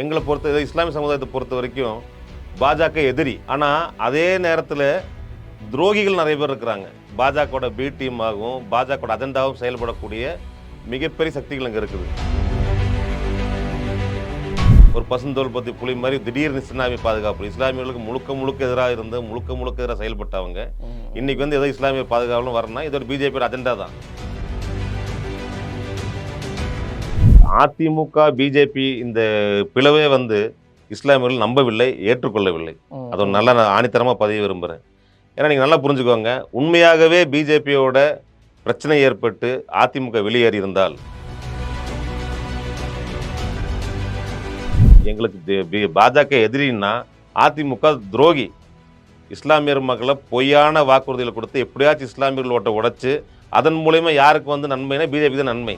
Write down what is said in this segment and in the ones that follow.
எங்களை பொறுத்த இஸ்லாமிய சமுதாயத்தை பொறுத்த வரைக்கும் பாஜக எதிரி. ஆனால் அதே நேரத்தில் துரோகிகள் நிறைய பேர் இருக்கிறாங்க. பாஜகவோட பி டீமாகவும் பாஜகவோட அஜெண்டாவும் செயல்படக்கூடிய மிகப்பெரிய சக்திகள் அங்கே இருக்குது. ஒரு பசுந்தோல் பற்றி புலி மாதிரி திடீர்னு இஸ்லாமிய பாதுகாப்பு இஸ்லாமியர்களுக்கு முழுக்க எதிராக இருந்து முழுக்க எதிராக செயல்பட்டவங்க இன்னைக்கு வந்து ஏதோ இஸ்லாமிய பாதுகாப்புன்னு வரணும்னா இதோட பிஜேபியோட அஜெண்டா தான். அதிமுக பிஜேபி இந்த பிளவே வந்து இஸ்லாமியர்கள் நம்பவில்லை, ஏற்றுக்கொள்ளவில்லை. அது ஒரு நல்ல ஆணித்தரமாக பதிவு விரும்புகிறேன். ஏன்னா நீங்கள் நல்லா புரிஞ்சுக்கோங்க, உண்மையாகவே பிஜேபியோட பிரச்சனை ஏற்பட்டு அதிமுக வெளியேறி இருந்தால் எங்களுக்கு பாஜக எதிரின்னா அதிமுக துரோகி. இஸ்லாமியர் மக்களை பொய்யான வாக்குறுதிகளை கொடுத்து எப்படியாச்சும் இஸ்லாமியர்கள் ஓட்டை உடைச்சு அதன் மூலயமா யாருக்கு வந்து நன்மைனா பிஜேபி தான் நன்மை.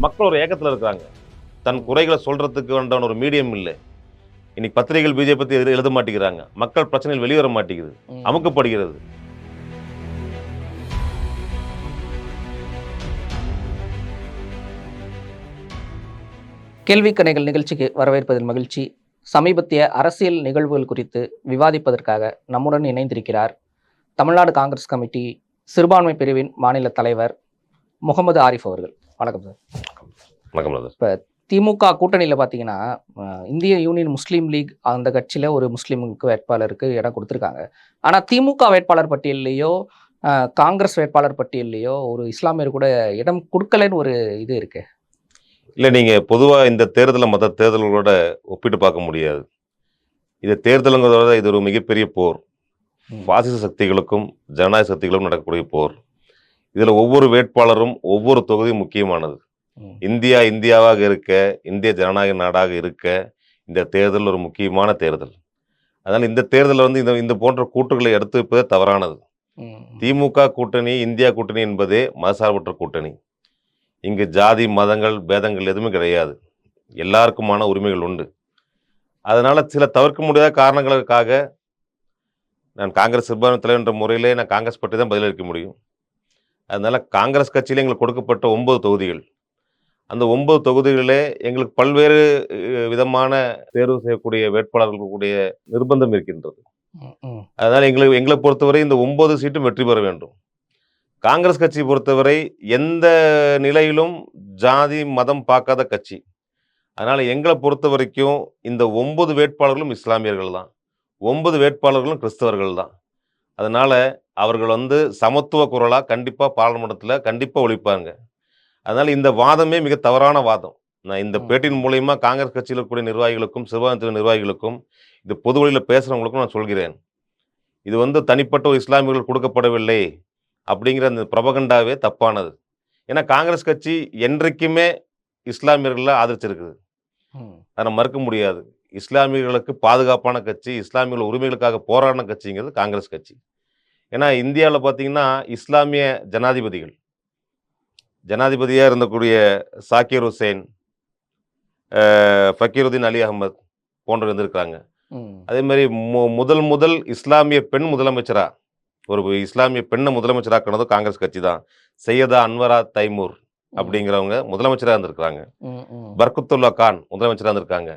மக்கள் ஒரு ஏக்கத்தில் இருக்கிறாங்க. தன் குறைகளை சொல்றதுக்கு வேண்டான ஒரு மீடியம் இல்லை. இன்னைக்கு பத்திரிகைகள் பிஜேபி பற்றி எழுத மாட்டேங்கிறாங்க. மக்கள் பிரச்சனைகள் வெளிவர மாட்டேங்குது, அமுக்கப்படுகிறது. கேள்விக்கணைகள் நிகழ்ச்சிக்கு வரவேற்பதில் மகிழ்ச்சி. சமீபத்திய அரசியல் நிகழ்வுகள் குறித்து விவாதிப்பதற்காக நம்முடன் இணைந்திருக்கிறார் தமிழ்நாடு காங்கிரஸ் கமிட்டி சிறுபான்மை பிரிவின் மாநில தலைவர் முகமது ஆரிஃப் அவர்கள். வணக்கம் சார். வணக்கம். இப்போ திமுக கூட்டணியில் பார்த்தீங்கன்னா இந்திய யூனியன் முஸ்லீம் லீக் அந்த கட்சியில் ஒரு முஸ்லீமுக்கு வேட்பாளருக்கு இடம் கொடுத்துருக்காங்க. ஆனால் திமுக வேட்பாளர் பட்டியல்லையோ காங்கிரஸ் வேட்பாளர் பட்டியல்லையோ ஒரு இஸ்லாமியர் கூட இடம் கொடுக்கலன்னு ஒரு இது இருக்கு. இல்லை, நீங்கள் பொதுவாக இந்த தேர்தலை மற்ற தேர்தல்களோட ஒப்பிட்டு பார்க்க முடியாது. இது தேர்தலுங்கிறதோட இது ஒரு மிகப்பெரிய போர். பாசிச சக்திகளுக்கும் ஜனநாயக சக்திகளுக்கும் நடக்கக்கூடிய போர். இதில் ஒவ்வொரு வேட்பாளரும் ஒவ்வொரு தொகுதியும் முக்கியமானது. இந்தியாவாக இருக்க, இந்திய ஜனநாயக நாடாக இருக்க இந்த தேர்தல் ஒரு முக்கியமான தேர்தல். அதனால் இந்த தேர்தலில் வந்து இந்த போன்ற கூட்டுகளை எடுத்து வைப்பதே தவறானது. திமுக கூட்டணி, இந்தியா கூட்டணி என்பதே மதசார்பற்ற கூட்டணி. இங்கு ஜாதி மதங்கள் பேதங்கள் எதுவுமே கிடையாது. எல்லாருக்குமான உரிமைகள் உண்டு. அதனால் சில தவிர்க்க முடியாத காரணங்களுக்காக நான் காங்கிரஸ் சிறுபான்மை தலைவர் என்ற முறையிலே நான் காங்கிரஸ் பற்றி தான் பதிலளிக்க முடியும். அதனால் காங்கிரஸ் கட்சியில் எங்களுக்கு கொடுக்கப்பட்ட 9 தொகுதிகள், அந்த 9 தொகுதிகளிலே எங்களுக்கு பல்வேறு விதமான தேர்வு செய்யக்கூடிய வேட்பாளர்களுடைய நிர்பந்தம் இருக்கின்றது. அதனால் எங்களை பொறுத்தவரை இந்த 9 சீட்டும் வெற்றி பெற வேண்டும். காங்கிரஸ் கட்சியை பொறுத்தவரை எந்த நிலையிலும் ஜாதி மதம் பார்க்காத கட்சி. அதனால் எங்களை பொறுத்த வரைக்கும் இந்த 9 வேட்பாளர்களும் இஸ்லாமியர்கள் தான், 9 வேட்பாளர்களும் கிறிஸ்தவர்கள் தான். அதனால் அவர்கள் வந்து சமத்துவ குரலாக கண்டிப்பாக பாராளுமன்றத்தில் கண்டிப்பாக ஒழிப்பாங்க. அதனால் இந்த வாதமே மிக தவறான வாதம். நான் இந்த பேட்டியின் மூலயமா காங்கிரஸ் கட்சியில் இருக்கக்கூடிய நிர்வாகிகளுக்கும் சிறுபான்மை நிர்வாகிகளுக்கும் இது பொது வழியில் பேசுகிறவங்களுக்கும் நான் சொல்கிறேன், இது வந்து தனிப்பட்ட ஒரு இஸ்லாமியர்கள் கொடுக்கப்படவில்லை அப்படிங்கிற அந்த பிரபகண்டாவே தப்பானது. ஏன்னா காங்கிரஸ் கட்சி என்றைக்குமே இஸ்லாமியர்களை ஆதரிச்சிருக்குது, அதை மறுக்க முடியாது. இஸ்லாமியர்களுக்கு பாதுகாப்பான கட்சி, இஸ்லாமியர்கள் உரிமைகளுக்காக போராடின கட்சிங்கிறது காங்கிரஸ் கட்சி. ஏன்னா இந்தியாவில் பார்த்தீங்கன்னா இஸ்லாமிய ஜனாதிபதியாக இருந்தக்கூடிய சாக்கிர் ஹுசேன், ஃபக்கீருதீன் அலி அகமது போன்றவர் இருந்திருக்காங்க. அதே மாதிரி முதல் இஸ்லாமிய பெண் முதலமைச்சராக, ஒரு இஸ்லாமிய பெண்ணை முதலமைச்சராக்கினதும் காங்கிரஸ் கட்சி தான். சையதா அன்வரா தைமூர் அப்படிங்கிறவங்க முதலமைச்சராக இருந்திருக்காங்க. பர்கத்துல்லா கான் முதலமைச்சராக இருந்திருக்காங்க.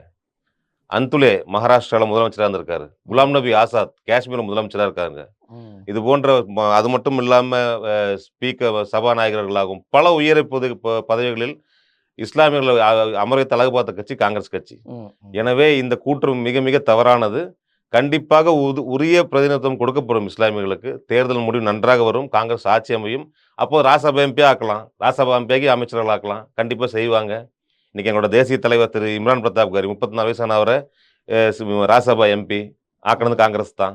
அந்துலே மகாராஷ்டிராவில் முதலமைச்சராக இருந்திருக்காரு. குலாம் நபி ஆசாத் காஷ்மீரில் முதலமைச்சராக இருக்காங்க. இது போன்ற அது மட்டும் இல்லாமல் ஸ்பீக்கர் சபாநாயகர்களாகவும் பல உயர் பதவிகளில் இஸ்லாமியர்கள் அமர்வை அழகு பார்த்த கட்சி காங்கிரஸ் கட்சி. எனவே இந்த கூற்று மிக மிக தவறானது. கண்டிப்பாக உரிய பிரதிநிதித்துவம் கொடுக்கப்படும் இஸ்லாமியர்களுக்கு. தேர்தல் முடிவு நன்றாக வரும், காங்கிரஸ் ஆட்சி அமையும். அப்போது ராஜ்யசபா எம்பி ஆக்கலாம், ராஜ்யசபா எம்பியாகி அமைச்சர்கள் ஆக்கலாம், கண்டிப்பாக செய்வாங்க. இன்றைக்கி எங்களோட தேசிய தலைவர் திரு இம்ரான் பிரதாப் காரி 34 வயசான அவரை ராஜ்யசபா எம்பி ஆக்கினது காங்கிரஸ் தான்.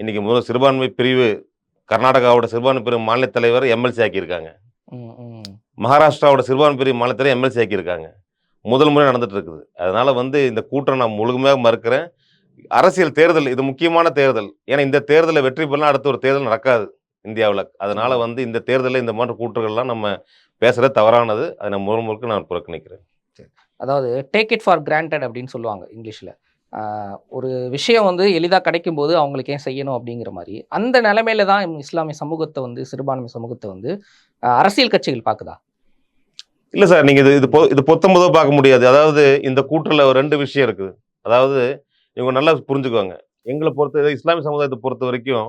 இன்னைக்கு முதல் சிறுபான்மை பிரிவு கர்நாடகாவோட சிறுபான்மை பிரிவு மாநில தலைவர் எம்எல்சி ஆக்கியிருக்காங்க. மகாராஷ்டிராவோட சிறுபான்மை பிரிவு மாநில தலைவர் எம்எல்சி ஆக்கியிருக்காங்க. முதல் முறை நடந்துட்டு இருக்குது. அதனால வந்து இந்த கூட்டம் நான் முழுமையாக மறுக்கிறேன். அரசியல் தேர்தல் இது முக்கியமான தேர்தல். ஏன்னா இந்த தேர்தலை வெற்றி பெறலாம் அடுத்த ஒரு தேர்தல் நடக்காது இந்தியாவில். அதனால வந்து இந்த தேர்தலில் இந்த மாதிரி கூற்றுகள்லாம் நம்ம பேசுறது தவறானது. அதை நான் முழுக்க நான் புறக்கணிக்கிறேன். அதாவது டேக் இட் ஃபார் கிராண்டட் அப்படின்னு சொல்லுவாங்க இங்கிலீஷில். ஒரு விஷயம் வந்து எளிதாக கிடைக்கும் போது அவங்களுக்கு ஏன் செய்யணும் அப்படிங்கிற மாதிரி அந்த நிலைமையில தான் இஸ்லாமிய சமூகத்தை வந்து சிறுபான்மை சமூகத்தை வந்து அரசியல் கட்சிகள் பார்க்குதா? இல்ல சார், நீங்க இது பொத்தம் பொதுவா பார்க்க முடியாது. அதாவது இந்த கூற்றுல ஒரு 2 விஷயம் இருக்குது. அதாவது இவங்க நல்லா புரிஞ்சுக்குவாங்க. எங்கள பொறுத்தவரை இஸ்லாமிய சமுதாயத்த பொறுத்தவரைக்கும்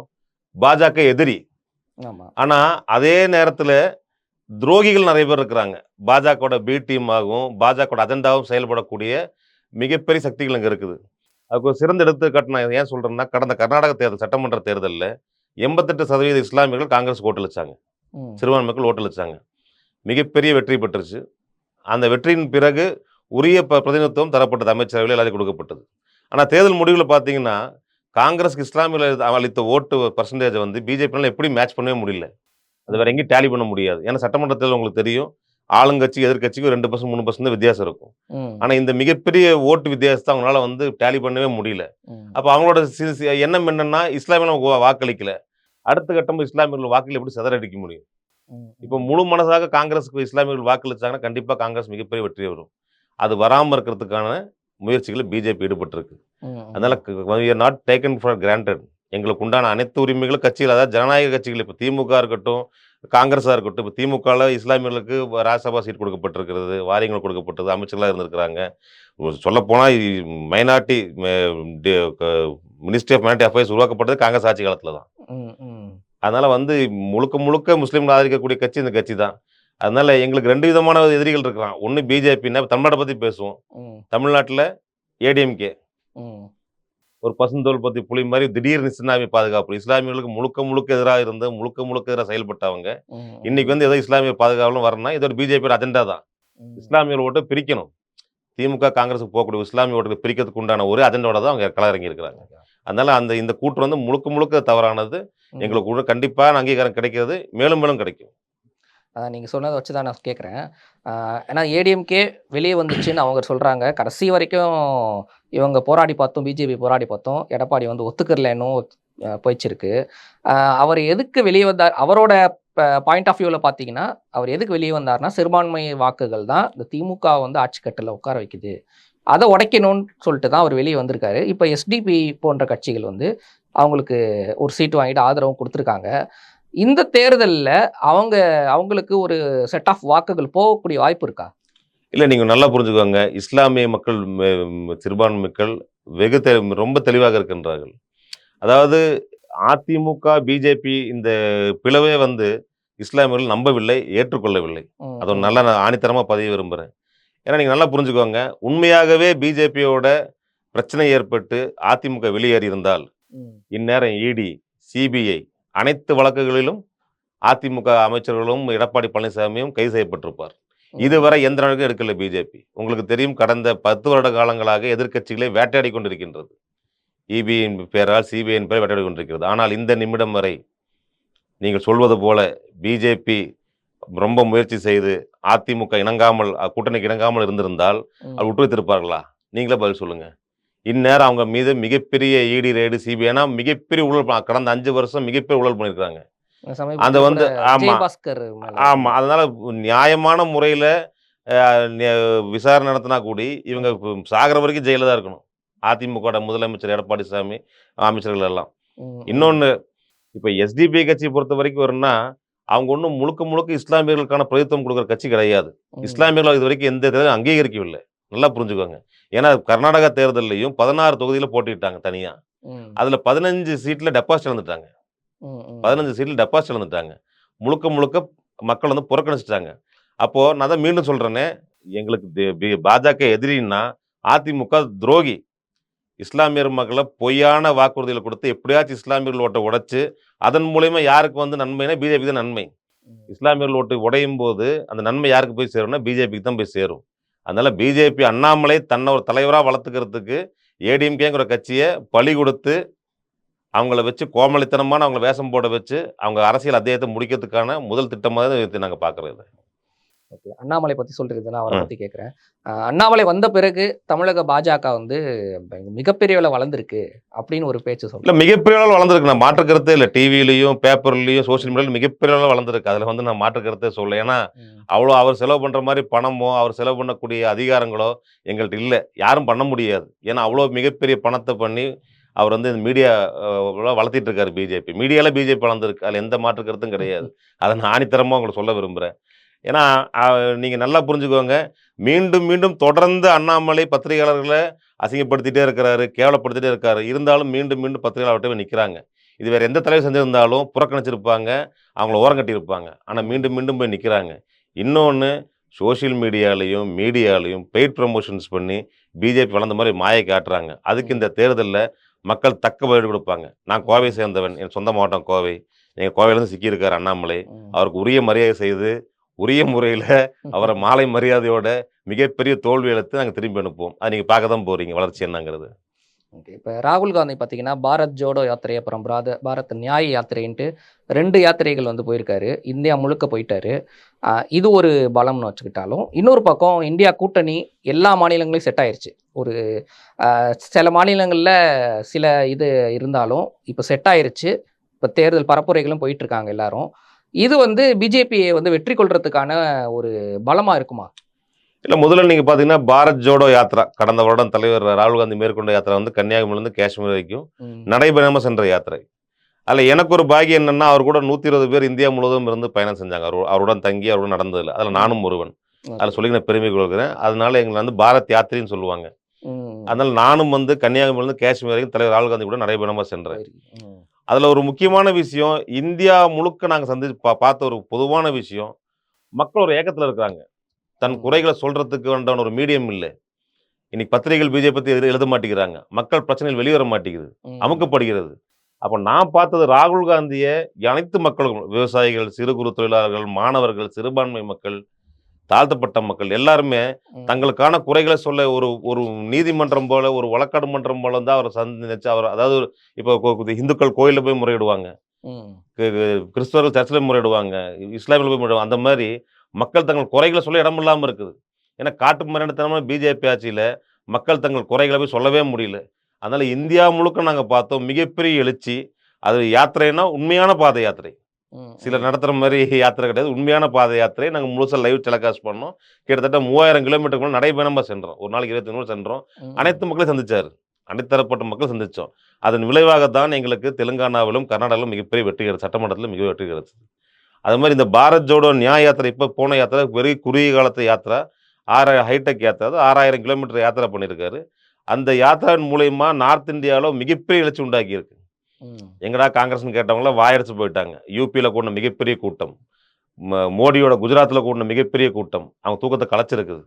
பாஜக எதிரி. ஆமா. ஆனா, அதே நேரத்துல துரோகிகள் நெறைய பேர் இருக்கிறாங்க. பாஜகவோட பி டீமாகவும், பாஜகவோட அஜெண்டாவும் செயல்படக்கூடிய மிகப்பெரிய சக்திகள் அங்க இருக்குது. அதுக்கு ஒரு சிறந்த எடுத்துக்காட்டு நான் ஏன் சொல்றேன்னா, கடந்த கர்நாடக தேர்தல் சட்டமன்ற தேர்தல்ல 88% இஸ்லாமியர்கள் காங்கிரஸ்க்கு ஓட்டளிச்சாங்க. ம். சிறுபான்மை மக்கள் ஓட்டளிச்சாங்க. மிகப்பெரிய வெற்றி பெற்றுச்சு. அந்த வெற்றியின் பிறகு உரிய பிரதிநிதித்துவம் தரப்பட்டது. அமைச்சரவையில எல்லாத்தையும் கொடுக்கப்பட்டது. ஆனா தேர்தல் முடிவுல பார்த்தீங்கன்னா, காங்கிரஸ்க்கு இஸ்லாமியர்கள் அளித்த ஓட்டு பெர்சன்டேஜ வந்து பிஜேபினால எப்படி மேட்ச் பண்ணவே முடியல. அது வேற எங்கேயும் டேலி பண்ண முடியாது. ஏன்னா சட்டமன்ற தேர்தல் உங்களுக்கு தெரியும். ஆளுங்கட்சி, எதிர்க்கட்சிக்கு 2% 3% தான் வித்தியாசம் இருக்கும். ம். ஆனா இந்த மிகப்பெரிய ஓட்டு வித்தியாசத்த அவங்களால வந்து டேலி பண்ணவே முடியல. ம். அப்ப அவங்களோட எண்ணம் என்னன்னா, இஸ்லாமியர்கள் நமக்கு வாக்களிக்கல. அடுத்த கட்டமா இஸ்லாமியர்கள் வாக்குகள் எப்படி சிதறடிக்க முடியும்? ம். இப்ப முழு மனசாக காங்கிரஸ்க்கு இஸ்லாமியர்கள் வாக்களிச்சாங்கன்னா, கண்டிப்பா காங்கிரஸ் மிகப்பெரிய வெற்றி வரும். அது வராம இருக்கிறதுக்கான முயற்சிகள்ல பிஜேபி ஈடுபட்டிருக்கு. அதனால ம். We are not taken for granted. எங்களுக்கு உண்டான அனைத்து உரிமைகளும் கட்சிகள், அதாவது ஜனநாயக கட்சிகள், இப்ப திமுக இருக்கட்டும், காங்கிரஸா இருக்கட்டும். இப்ப திமுகல இஸ்லாமியர்களுக்கு ராஜ்யசபா சீட் கொடுக்கப்பட்டிருக்கிறது. வாரியங்கள் கொடுக்கப்பட்டது. அமைச்சர்களா இருந்திருக்கிறாங்க. சொல்லப்போனா மைனாரிட்டி டி க மினிஸ்ட்ரி ஆஃப் மைனாரிட்டி அஃபேர்ஸ் உருவாக்கப்பட்டது காங்கிரஸ் ஆட்சி காலத்துல தான். ம். ம். அதனால வந்து முழுக்க முழுக்க முஸ்லீம்கள் ஆதரிக்கக்கூடிய கட்சி இந்த கட்சி தான். அதனால எங்களுக்கு 2 விதமான எதிரிகள் இருக்கிறான். ஒண்ணு பிஜேபின்னா தமிழ்நாட்ட பத்தி பேசுவோம். ம். தமிழ்நாட்டுல ஏடிஎம்கே. ம். ஒரு பசுந்தோல் பத்தி புலி மாரி திடீர்னு இஸ்லாமிய பாதுகாப்பு. இஸ்லாமியர்களுக்கு முழுக்க முழுக்க எதிரா இருந்து, முழுக்க முழுக்க எதிரா செயல்பட்டவங்க. இன்னைக்கு ம். வந்து ஏதோ இஸ்லாமிய பாதுகாவலன்னு வரணும்னா, இது ஒரு பிஜேபியோட அஜெண்டா தான். ம். இஸ்லாமியர் ஓட்ட பிரிக்கணும். திமுக, காங்கிரஸுக்கு போகக்கூடிய இஸ்லாமிய ஓட்டுகள பிரிக்கிறதுக்கு உண்டான ஒரே அஜெண்டாவோட தான் அவங்க களம் இறங்கி இருக்கிறாங்க. அதனால இந்த கூற்று வந்து முழுக்க முழுக்க தவறானது. ம். எங்களுக்கு கண்டிப்பான அங்கீகாரம் கிடைக்கிறது. மேலும் மேலும் கிடைக்கும். அதான் நீங்க சொன்னத வச்சு தான் நான் கேட்குறேன். ஏன்னா ஏடிஎம்கே வெளிய வந்துச்சுன்னு அவங்க சொல்றாங்க. கடைசி வரைக்கும் இவங்க போராடி பார்த்தோம், பிஜேபி போராடி பார்த்தோம். எடப்பாடி வந்து ஒத்துக்கிறல இன்னும் போயிச்சிருக்கு. அ அவர் எதுக்கு வெளிய வந்தார்? அவரோட பாயிண்ட் ஆஃப் வியூல பார்த்தீங்கன்னா, அவர் எதுக்கு வெளிய வந்தார்ன்னா, சிறுபான்மை வாக்குகள் தான் இந்த திமுக வந்து ஆட்சி கட்டுல உட்கார வைக்குது. அத உடைக்கணும்னு சொல்லிட்டு தான் அவர் வெளிய வந்திருக்காரு. இப்ப எஸ்டிபி போன்ற கட்சிகள் வந்து அவங்களுக்கு ஒரு சீட் வாங்கிட்டு ஆதரவும் குடுத்துருக்காங்க. இந்த தேர்தல்ல அவங்களுக்கு ஒரு செட் ஆஃப் வாக்குகள் போகக்கூடிய வாய்ப்பு இருக்கா? இல்ல நீங்க நல்லா புரிஞ்சுக்கோங்க. இஸ்லாமிய மக்கள் சிறுபான்மை மக்கள் வெகு தெ ரொம்ப தெளிவாக இருக்கின்றார்கள். அதாவது அதிமுக, பிஜேபி இந்த பிளவே வந்து இஸ்லாமியர்கள் நம்பவில்லை, ஏற்றுக்கொள்ளவில்லை. ம், அத ம், நல்லா நான் ஆணித்தரமா பதிய விரும்புறேன். ஏன்னா நீங்க நல்லா புரிஞ்சுக்கோங்க. உண்மையாகவே பிஜேபியோட பிரச்சனை ஏற்பட்டு அதிமுக வெளியேறியிருந்தால், ம், இந்நேரம் இடி, சிபிஐ அனைத்து வழக்குகளிலும் அதிமுக அமைச்சர்களும், எடப்பாடி பழனிசாமியும் கைது செய்யப்பட்டிருப்பார். ம், இதுவரை எந்த நடவடிக்கையும் எடுக்கல பிஜேபி. உங்களுக்கு தெரியும் கடந்த 10 வருட காலங்களாக எதிர்க்கட்சிகளை வேட்டையாடிக் கொண்டிருக்கின்றது. இபியின் பெயரால், சிபிஐயின் பெயரால் வேட்டையாடிக் கொண்டிருக்கிறது. ஆனால் இந்த நிமிடம் வரை நீங்கள் சொல்வது போல பிஜேபி ரொம்ப முயற்சி செய்து அதிமுக இணங்காமல் கூட்டணிக்கு இணங்காமல் இருந்திருந்தால், ம். அது விட்டு வைத்திருப்பார்களா? நீங்களே பதில் சொல்லுங்க. இந்நேரம் அவங்க மீது மிகப்பெரிய இடி ரெய்டு, சிபிஐ ஏன்னா மிகப்பெரிய ஊழல் கடந்த 5 வருஷம் மிகப்பெரிய ஊழல் பண்ணியிருக்காங்க. அந்த சமீபத்தில கூட வந்து ஆமா, விஜயபாஸ்கர் மேல ஆமா. அதனால நியாயமான முறையில அ நெ விசாரணை நடத்தினா கூடி, இவங்க சாகுற வரைக்கும் ஜெயில்ல தான் இருக்கணும். அதிமுகவோட முதலமைச்சர் எடப்பாடி சாமி, அமைச்சர்கள் எல்லாம். ம், ம், இன்னொன்னு, இப்ப எஸ்டிபி கட்சிய பொறுத்தவரைக்கும் வரும்னா, அவங்க ஒண்ணும் முழுக்க முழுக்க இஸ்லாமியர்களுக்கான பிரதித்துவம் குடுக்குற கட்சி கிடையாது. ம், இஸ்லாமியர்கள் இதுவரைக்கும் எந்த தேர்தலும் அங்கீகரிக்கவில்லை. நல்லா புரிஞ்சுக்கோங்க. ஏன்னா கர்நாடகா தேர்தல்லயும் 16 தொகுதியில போட்டியிட்டாங்க தனியா. ம், அதுல 15 சீட்ல டெபாசிட் இழந்துட்டாங்க. ம், ம், 15 சீட்ல டெபாசிட் இழந்துட்டாங்க. முழுக்க முழுக்க மக்கள் வந்து புறக்கணிச்சுட்டாங்க. அப்போ நான் தான் மீண்டும் சொல்றேனே, எங்களுக்கு பாஜக எதிரின்னா, அதிமுக துரோகி. இஸ்லாமியர் மக்கள பொய்யான வாக்குறுதிகள குடுத்து எப்படியாச்சும் இஸ்லாமியர்கள் ஓட்ட உடைச்சு, அதன் மூலியமா யாருக்கு வந்து நன்மைன்னா, பிஜேபிக்கு தான் நன்மை. ம். இஸ்லாமியர்கள் ஓட்டு உடையும்போது, அந்த நன்மை யாருக்கு போய் சேரும்னா, பிஜேபிக்கு தான் போய் சேரும். அதனால பிஜேபி அண்ணாமலை தன்ன ஒரு தலைவரா வளர்த்துக்கிறதுக்கு, ஏடிஎம்கேங்கிற கட்சிய பலி குடுத்து, அவங்கள வச்சு கோமாளித்தனமான அவங்கள வேஷம் போட வச்சு, அவங்க அரசியல் அத்தியாயத்த முடிக்கிறதுக்கான முதல் திட்டமா தான் இத நாங்க பார்க்குறோம் இத. ஓகே. அண்ணாமலை பத்தி சொல்றீங்க. நான் அவர ம். பத்தி கேட்கிறேன். அண்ணாமலை வந்த பிறகு தமிழக பாஜக வந்து மிகப்பெரிய அளவுல வளர்ந்திருக்கு அப்படின்னு ஒரு பேச்சு இல்ல சொல்றாங்க. மிகப்பெரிய அளவுல வளர்ந்திருக்கு. நான் மாற்று கருத்தே இல்ல. டிவிலயும், பேப்பர்லயும், சோசியல் மீடியால மிகப்பெரிய அளவுல வளர்ந்திருக்கு. அதுல வந்து நான் மாற்று கருத்தே சொல்லல. ஏன்னா, ம், அவ்வளோ அவர் செலவு பண்ற மாரி பணமோ, அவர் செலவு பண்ணக்கூடிய அதிகாரங்களோ எங்கள்ட்ட இல்ல. யாரும் பண்ண முடியாது. ஏன்னா, அவ்வளோ மிகப்பெரிய பணத்த பண்ணி, அவர் வந்து இந்த மீடியா வளர்த்திட்டு இருக்காரு பிஜேபி. மீடியால பிஜேபி வளர்ந்திருக்கு. அதுல எந்த மாற்று கருத்தும் கிடையாது. அத நான் ஆணித்தரமா உங்களுக்கு சொல்ல விரும்புறேன். ஏன்னா நீங்கள் நல்லா புரிஞ்சுக்கோங்க, மீண்டும் மீண்டும் தொடர்ந்து அண்ணாமலை பத்திரிகையாளர்களை அசிங்கப்படுத்திட்டே இருக்கிறாரு, கேவலப்படுத்திட்டே இருக்காரு. இருந்தாலும் மீண்டும் மீண்டும் பத்திரிகையாளர்கிட்ட போய் நிற்கிறாங்க. இது வேற எந்த தலைவர் செஞ்சிருந்தாலும் புறக்கணிச்சிருப்பாங்க, அவங்கள ஓரங்கட்டியிருப்பாங்க. ஆனால் மீண்டும் மீண்டும் போய் நிற்கிறாங்க. இன்னொன்று, சோஷியல் மீடியாலையும் மீடியாலையும் பெய்ட் ப்ரமோஷன்ஸ் பண்ணி பிஜேபி வளர்ந்த மாதிரி மாயை காட்டுறாங்க. அதுக்கு இந்த தேர்தலில் மக்கள் தக்க பதிலடி கொடுப்பாங்க. நான் கோவை சேர்ந்தவன், என் சொந்த மாவட்டம் கோவை. எங்கள் கோவையிலேருந்து சிக்கியிருக்கார் அண்ணாமலை. அவருக்கு உரிய மரியாதை செய்து உரிய முறையில் அவரை மாலை மரியாதையோட மிகப்பெரிய தோல்வி அளித்து நாங்கள் திரும்பி அனுப்புவோம். அது நீங்கள் பார்க்க தான் போகிறீங்க வளர்ச்சி என்னங்கிறது. ஓகே. இப்போ ராகுல் காந்தி பார்த்தீங்கன்னா, பாரத் ஜோடோ யாத்திரை, அப்புறம் பாரத் நியாய் யாத்திரைன்ட்டு 2 யாத்திரைகள் வந்து போயிருக்காரு. இந்தியா முழுக்க போயிட்டாரு. இது ஒரு பலம்னு வச்சுக்கிட்டாலும், இன்னொரு பக்கம் இந்தியா கூட்டணி எல்லா மாநிலங்களையும் செட் ஆயிருச்சு. ஒரு சில மாநிலங்களில் சில இது இருந்தாலும் இப்போ செட் ஆயிருச்சு. இப்போ தேர்தல் பரப்புரைகளும் போயிட்டு இருக்காங்க எல்லாரும். இது வந்து பிஜேபியை வந்து வெற்றி கொள்றதுக்கான ஒரு பலமா இருக்குமா? இல்லை, முதல்ல நீங்கள் பார்த்தீங்கன்னா பாரத் ஜோடோ யாத்ரா கடந்த வருடம் தலைவர் ராகுல் காந்தி மேற்கொண்ட யாத்திரை வந்து கன்னியாகுமரியிலிருந்து காஷ்மீர் வரைக்கும் நடைபெறாமல் சென்ற யாத்திரை. அதில் எனக்கு ஒரு பாக்கியம் என்னென்னா, அவர் கூட 120 பேர் இந்தியா முழுவதும் இருந்து பயணம் செஞ்சாங்க. அவருடன் தங்கி அவருடன் நடந்ததில்லை. அதில் நானும் ஒருவன். அதில் சொல்லி நான் பெருமை கொள்கிறேன். அதனால எங்களை வந்து பாரத் யாத்திரைன்னு சொல்லுவாங்க. அதனால் நானும் வந்து கன்னியாகுமரியிலிருந்து காஷ்மீர் வரைக்கும் தலைவர் ராகுல் காந்தி கூட நடைபெறாமல் சென்றேன். அதில் ஒரு முக்கியமான விஷயம், இந்தியா முழுக்க நாங்கள் பார்த்த ஒரு பொதுவான விஷயம், மக்கள் ஒரு ஏக்கத்தில் இருக்கிறாங்க. தன் குறைகளை சொல்றதுக்கு வேண்டான ஒரு மீடியம் இல்லை. இன்னைக்கு பத்திரிகைகள் பிஜேபி பற்றி எழுத மாட்டேங்கிறாங்க. மக்கள் பிரச்சனைகள் வெளிவர மாட்டேங்குது, அமுக்கப்படுகிறது. அப்போ நான் பார்த்தது ராகுல் காந்தியை அனைத்து மக்களும், விவசாயிகள், சிறு குறு தொழிலாளர்கள், மாணவர்கள், சிறுபான்மை மக்கள், தாழ்த்தப்பட்ட மக்கள் எல்லாருமே தங்களுக்கான குறைகளை சொல்ல ஒரு ஒரு நீதிமன்றம் போல, ஒரு வழக்காடு மன்றம் போல தான் அவரை சந்திச்சு அவர், அதாவது இப்போ இந்துக்கள் கோயிலில் போய் முறையிடுவாங்க, கிறிஸ்தவர்கள் சர்ச்சில் முறையிடுவாங்க, இஸ்லாமியில் போய் முறையிடுவாங்க. அந்த மாதிரி மக்கள் தங்கள் குறைகளை சொல்ல இடம் இல்லாமல் இருக்குது. ஏன்னா காட்டு மரணத்தனமான பிஜேபி ஆட்சியில் மக்கள் தங்கள் குறைகளை போய் சொல்லவே முடியல. அதனால் இந்தியா முழுக்க நாங்கள் பார்த்தோம் மிகப்பெரிய எழுச்சி. அது யாத்திரைன்னா உண்மையான பாத யாத்திரை, சிலர் நடத்துகிற மாதிரி யாத்திரை கிடையாது. உண்மையான பாத யாத்திரை. நாங்கள் முழுசாக லைவ் டெலிகாஸ்ட் பண்ணோம். கிட்டத்தட்ட 3000 கிலோமீட்டருக்கு மேலே நடைபயணமாக சென்றோம். ஒரு நாளைக்கு 25 சென்றோம். அனைத்து மக்களையும் சந்திச்சார், அனைத்து தரப்பட்ட மக்கள் சந்தித்தோம். அதன் விளைவாகத்தான் எங்களுக்கு தெலுங்கானாவிலும் கர்நாடகாவிலும் மிகப்பெரிய வெற்றி கிடைச்சது, சட்டமன்றத்தில் மிக வெற்றி கிடைச்சது. அது மாதிரி இந்த பாரத் ஜோடோ நியாய் யாத்திரை இப்போ போன யாத்திரை வெறும் குறுகிய காலத்து யாத்திரை, 6000 ஹைடெக் யாத்திரை, 6000 கிலோமீட்டர் யாத்திரை பண்ணியிருக்காரு. அந்த யாத்திரையின் மூலயமா நார்த் இந்தியாவில் மிகப்பெரிய எழுச்சி உண்டாக்கியிருக்கு. எங்கடா காங்கிரஸ்னு கேட்டவங்கள வாயடிச்சு போயிட்டாங்க. யூபியில் கூடின மிகப்பெரிய கூட்டம், மோடியோட குஜராத்தில் கூடின மிகப்பெரிய கூட்டம் அவங்க தூக்கத்தை கலைச்சிருக்குது,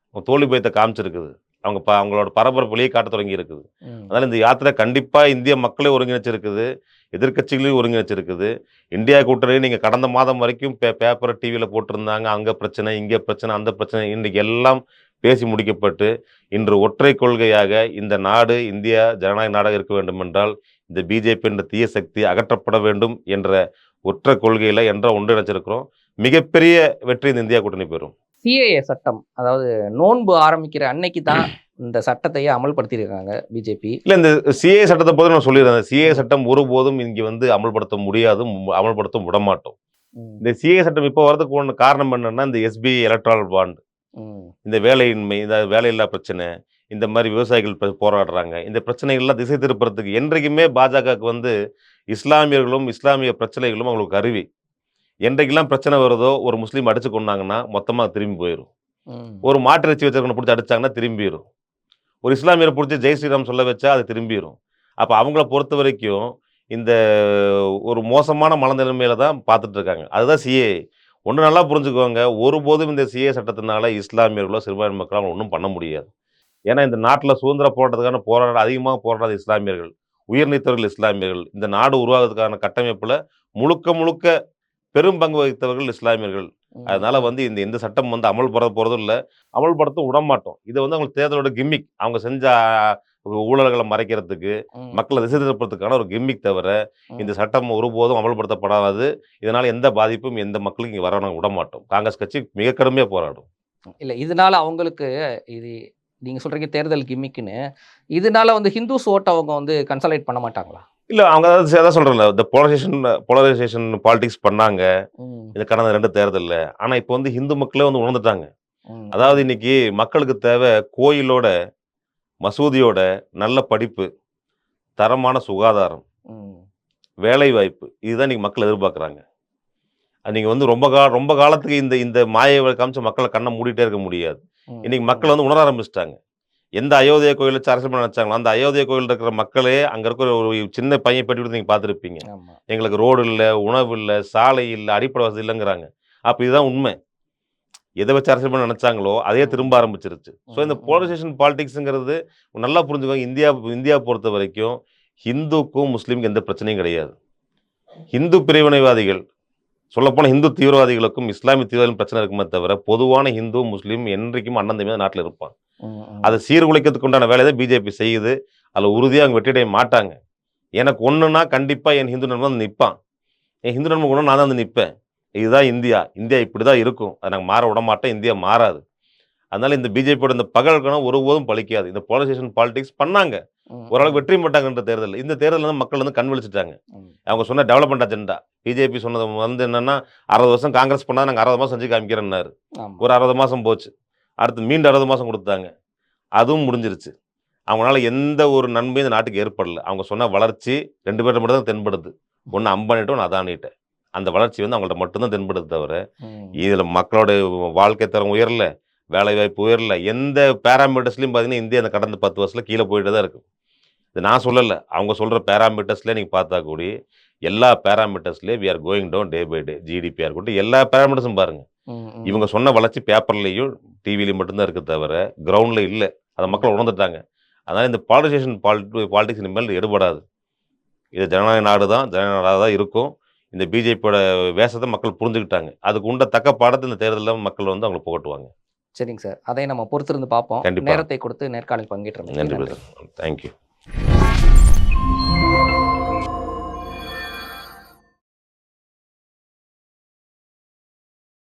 அவங்க தோல்வி பயத்தை காமிச்சிருக்குது, அவங்களோட பரபரப்பு வெளியே காட்ட தொடங்கி இருக்குது. அதனால் இந்த யாத்திரை கண்டிப்பாக இந்திய மக்களை ஒருங்கிணைச்சிருக்குது, எதிர்கட்சிகளையும் ஒருங்கிணைச்சிருக்குது. இந்தியா கூட்டணி நீங்கள் கடந்த மாதம் வரைக்கும் பேப்பர் டிவியில் போட்டிருந்தாங்க, அங்கே பிரச்சனை, இங்கே பிரச்சனை, அந்த பிரச்சனை. இன்றைக்கு எல்லாம் பேசி முடிக்கப்பட்டு இன்று ஒற்றை கொள்கையாக இந்த நாடு இந்தியா ஜனநாயக நாடாக இருக்க வேண்டும் என்றால் இந்த பிஜேபி என்ற தீய சக்தி அகற்றப்பட வேண்டும் என்ற ஒற்றை கொள்கையில் என்ற ஒன்றிணைச்சிருக்கிறோம். மிகப்பெரிய வெற்றி இந்த இந்தியா கூட்டணி பெறும். சிஏஏ சட்டம், அதாவது நோன்பு ஆரம்பிக்கிற அன்னைக்கு தான் இந்த சட்டத்தையே அமல்படுத்தியிருக்காங்க பிஜேபி. இல்லை, இந்த சிஏ சட்டத்தை போது நான் சொல்லிடுறேன், சிஏ சட்டம் ஒருபோதும் இங்கே வந்து அமல்படுத்த முடியாது, அமல்படுத்த விடமாட்டோம். இந்த சிஏ சட்டம் இப்போ வரதுக்கு ஒன்று காரணம் என்னன்னா, இந்த எஸ்பிஐ எலக்ட்ரல் பாண்ட், இந்த வேலையின்மை, இந்த வேலையில்லா பிரச்சனை, இந்த மாதிரி விவசாயிகள் போராடுறாங்க, இந்த பிரச்சனைகள்லாம் திசை திருப்புறதுக்கு என்றைக்குமே பாஜகவுக்கு வந்து இஸ்லாமியர்களும் இஸ்லாமிய பிரச்சனைகளும் அவங்களுக்கு கருவி. என்றைக்கெல்லாம் பிரச்சனை வருதோ, ஒரு முஸ்லீம் அடிச்சு கொண்டாங்கன்னா மொத்தமாக திரும்பி போயிடும். ஒரு மாட்டு இறைச்சி வச்சிருக்கணும் பிடிச்சி அடிச்சாங்கன்னா திரும்பிடும். ஒரு இஸ்லாமியரை பிடிச்சி ஜெய் ஸ்ரீராம் சொல்ல வச்சா அது திரும்பிடும். அப்போ அவங்கள பொறுத்த வரைக்கும் இந்த ஒரு மோசமான மனநிலைமையில தான் பார்த்துட்டு இருக்காங்க. அதுதான் சிஏ. ஒன்று நல்லா புரிஞ்சுக்குவாங்க, ஒருபோதும் இந்த சிஏ சட்டத்தினால இஸ்லாமியர்களோ சிறுபான்மை மக்களோ அவங்க ஒன்றும் பண்ண முடியாது. ஏன்னா இந்த நாட்டில் சுதந்திர போராட்டத்துக்கான அதிகமாக போராடாத இஸ்லாமியர்கள், உயிர் நீத்தவர்கள் இஸ்லாமியர்கள், இந்த நாடு உருவாகிறதுக்கான கட்டமைப்பில் முழுக்க முழுக்க பெரும் பங்கு வகித்தவர்கள் இஸ்லாமியர்கள். அதனால வந்து இந்த சட்டம் வந்து அமல்படுத்த போகிறதும் இல்லை, அமல்படுத்த விடமாட்டோம். இதை வந்து அவங்க தேர்தலோட கிம்மிக், அவங்க செஞ்ச ஊழல்களை மறைக்கிறதுக்கு, மக்களை திசை திருப்பறதுக்கான ஒரு கிம்மிக் தவிர இந்த சட்டம் ஒருபோதும் அமல்படுத்தப்படாது. இதனால எந்த பாதிப்பும் எந்த மக்களுக்கும் இங்கே வர நாங்கள் விட மாட்டோம். காங்கிரஸ் கட்சி மிக கடுமையாக போராடும். இல்லை, இதனால அவங்களுக்கு இது நீங்கள் சொல்கிறீங்க தேர்தல் கிம்மிக்குன்னு, இதனால வந்து ஹிந்துஸ் ஓட்டை அவங்க வந்து கன்சல்டேட் பண்ண மாட்டாங்களா? இல்லை, அவங்க அதான் சொல்கிறேன்ல, இந்த போலரைசேஷன் பாலிடிக்ஸ் பண்ணாங்க இந்த கடந்த 2 தேர்தலில். ஆனால் இப்போ வந்து ஹிந்து மக்களே வந்து உணர்ந்துட்டாங்க. அதாவது இன்னைக்கு மக்களுக்கு தேவை கோயிலோட, மசூதியோட நல்ல படிப்பு, தரமான சுகாதாரம், வேலை வாய்ப்பு. இதுதான் இன்னைக்கு மக்கள் எதிர்பார்க்குறாங்க. அது நீங்கள் வந்து ரொம்ப காலத்துக்கு இந்த இந்த மாயை காமிச்சு மக்களை கண்ணை மூடிட்டே இருக்க முடியாது. இன்னைக்கு மக்கள் வந்து உணர ஆரம்பிச்சிட்டாங்க. எந்த அயோத்தியா கோயிலை வச்சு அரசியல் பண்ண நினைச்சாங்களோ, அந்த அயோத்தியா கோயில் இருக்கிற மக்களே அங்கே இருக்கிற ஒரு சின்ன பையன் பெட்டி கொடுத்து நீங்கள் பார்த்துருப்பீங்க. ஆமா. எங்களுக்கு ரோடு இல்லை, உணவு இல்லை, சாலை இல்லை, அடிப்படை வசதி இல்லைங்கிறாங்க. அப்போ இதுதான் உண்மை. எதை வச்சு அரசியல் பண்ண நினைச்சாங்களோ அதே திரும்ப ஆரம்பிச்சிருச்சு. ஸோ இந்த போலரைசேஷன் பாலிடிக்ஸுங்கிறது நல்லா புரிஞ்சுக்கோங்க. இந்தியா பொறுத்த வரைக்கும் ஹிந்துக்கும் முஸ்லீமுக்கும் எந்த பிரச்சனையும் கிடையாது. ஹிந்து பிரிவினைவாதிகள், சொல்லப்போனால் ஹிந்து தீவிரவாதிகளுக்கும் இஸ்லாமிய தீவிரவாதிகளும் பிரச்சனை இருக்குமே தவிர, பொதுவான ஹிந்து முஸ்லீம் என்றைக்கும் அண்ணன் தம்பி நாட்டில் இருப்பான். அதை சீர்குலைக்கிறதுக்கு உண்டான வேலையை தான் பிஜேபி செய்யுது. அதில் உறுதியாக அவங்க வெற்றியடைய மாட்டாங்க. எனக்கு ஒன்றுனா கண்டிப்பாக என் ஹிந்து நண்பன் வந்து நிற்பான். என் ஹிந்து நண்பன் ஒன்று நான் தான் வந்து நிற்பேன். இதுதான் இந்தியா இப்படி தான் இருக்கும். அதை நாங்கள் மாற விட மாட்டோம். இந்தியா மாறாது. அதனால இந்த பிஜேபியோட இந்த பகல்கணம் ஒருபோதும் பலிக்காது. இந்த போலரைசேஷன் பாலிடிக்ஸ் பண்ணாங்க, ஓரளவுக்கு வெற்றி மாட்டாங்கன்ற தேர்தல். இந்த தேர்தலில் வந்து மக்கள் வந்து கண் விழிச்சிட்டாங்க. அவங்க சொன்ன டெவலப்மெண்ட் அஜெண்டா, பிஜேபி சொன்னது வந்து என்னன்னா 60 வருஷம் காங்கிரஸ் பண்ணால் நாங்கள் 60 மாதம் செஞ்சு காமிக்கிறேன்னாரு. ஒரு 60 மாதம் போச்சு. அடுத்து மீண்டும் 60 மாதம் கொடுத்தாங்க. அதுவும் முடிஞ்சிருச்சு. அவங்களால எந்த ஒரு நன்மையும் இந்த நாட்டுக்கு ஏற்படல. அவங்க சொன்ன வளர்ச்சி 2 பேர்ட்ட மட்டும் தான் தென்படுது. ஒன்று அம்பானிட்ட, ஒன்று அதானிட்ட. அந்த வளர்ச்சி வந்து அவங்கள்ட்ட மட்டும்தான் தென்படுது தவிர, இதில் மக்களோட வாழ்க்கை தரம் உயரல, வேலைவாய்ப்பு உயரல. எந்த பேராமீட்டர்ஸ்லையும் பார்த்தீங்கன்னா இந்தியா அந்த கடந்த 10 வருஷத்தில் கீழே போயிட்டு தான் இருக்குது. இது நான் சொல்லலை, அவங்க சொல்கிற பேராமீட்டர்ஸ்லேயே நீங்கள் பார்த்தா கூடி எல்லா பேராமீட்டர்ஸ்லேயே we are going down day by day. ஜிடிபியாக இருக்கட்டும், எல்லா பேராமீட்டர்ஸும் பாருங்கள். இவங்க சொன்ன வளர்ச்சி பேப்பர்லேயும் டிவிலையும் மட்டும்தான் இருக்குது தவிர கிரவுண்டில் இல்லை. அதை மக்கள் உணர்ந்துட்டாங்க. அதனால் இந்த போலரைசேஷன் பாலிடிக்ஸ் இனிமேல் எடுபடாது. இது ஜனநாயக நாடு தான், ஜனநாயக நாடாக தான் இருக்கும். இந்த பிஜேபியோட வேஷத்தை மக்கள் புரிஞ்சுக்கிட்டாங்க. அதுக்கு உண்ட தக்க பாடத்தை இந்த தேர்தலில் மக்கள் வந்து அவங்களை புகட்டுவாங்க. சரிங்க சார், அதை நம்ம பொறுத்திருந்து பார்ப்போம். கண்டிப்பா. நேரத்தை கொடுத்து நேர்காணல் பங்கேற்றோம். நன்றி பிரதர். தேங்க்யூ.